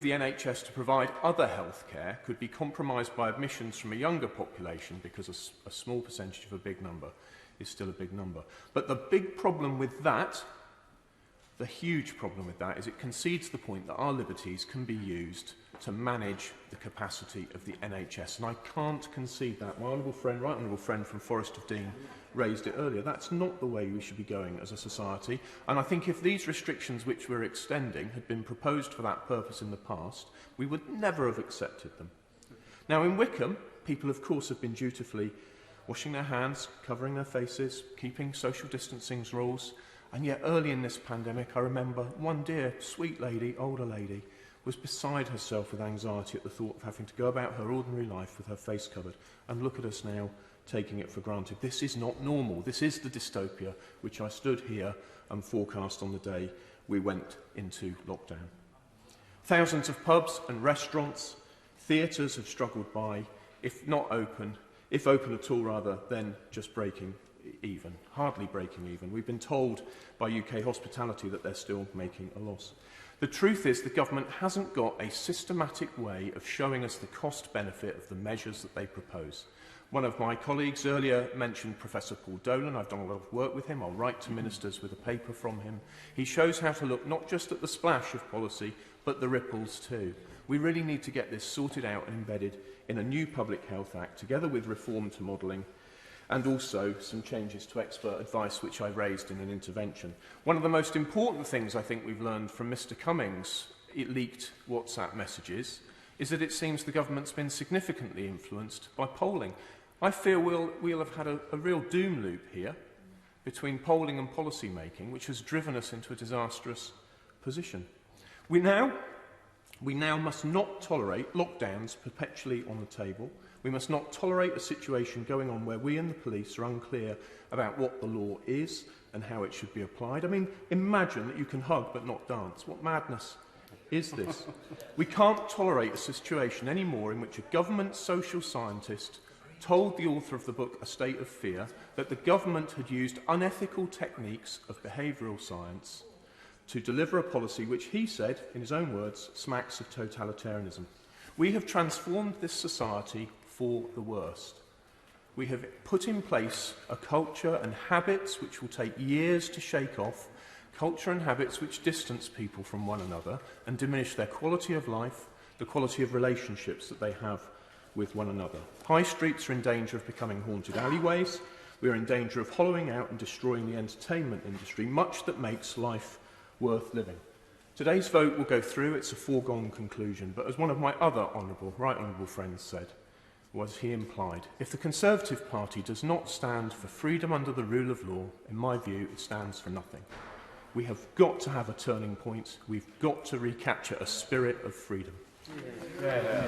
the NHS to provide other health care could be compromised by admissions from a younger population, because a small percentage of a big number is still a big number. But the big problem with that, the huge problem with that, is it concedes the point that our liberties can be used to manage the capacity of the NHS. And I can't concede that. My honourable friend, right honourable friend from Forest of Dean raised it earlier. That's not the way we should be going as a society. And I think if these restrictions which we're extending had been proposed for that purpose in the past, we would never have accepted them. Now, in Wycombe, people, of course, have been dutifully washing their hands, covering their faces, keeping social distancing rules. And yet, early in this pandemic, I remember one dear, sweet lady, older lady, was beside herself with anxiety at the thought of having to go about her ordinary life with her face covered. And look at us now, taking it for granted. This is not normal. This is the dystopia which I stood here and forecast on the day we went into lockdown. Thousands of pubs and restaurants, theatres have struggled by, if open at all rather, then just breaking even, hardly breaking even. We've been told by UK Hospitality that they're still making a loss. The truth is the government hasn't got a systematic way of showing us the cost-benefit of the measures that they propose. One of my colleagues earlier mentioned Professor Paul Dolan. I've done a lot of work with him. I'll write to ministers with a paper from him. He shows how to look not just at the splash of policy, but the ripples too. We really need to get this sorted out and embedded in a new Public Health Act, together with reform to modelling, and also some changes to expert advice, which I raised in an intervention. One of the most important things I think we've learned from Mr Cummings' leaked WhatsApp messages is that it seems the government's been significantly influenced by polling. I fear we'll have had a real doom loop here between polling and policy making, which has driven us into a disastrous position. We now must not tolerate lockdowns perpetually on the table. We must not tolerate a situation going on where we and the police are unclear about what the law is and how it should be applied. I mean, imagine that you can hug but not dance. What madness is this? We can't tolerate a situation anymore in which a government social scientist told the author of the book A State of Fear that the government had used unethical techniques of behavioural science to deliver a policy which he said, in his own words, smacks of totalitarianism. We have transformed this society for the worst. We have put in place a culture and habits which will take years to shake off, culture and habits which distance people from one another and diminish their quality of life, the quality of relationships that they have with one another. High streets are in danger of becoming haunted alleyways. We are in danger of hollowing out and destroying the entertainment industry, much that makes life worth living. Today's vote will go through. It's a foregone conclusion. But as one of my other right honourable friends said, was he implied, if the Conservative Party does not stand for freedom under the rule of law, in my view, it stands for nothing. We have got to have a turning point. We've got to recapture a spirit of freedom. Yeah.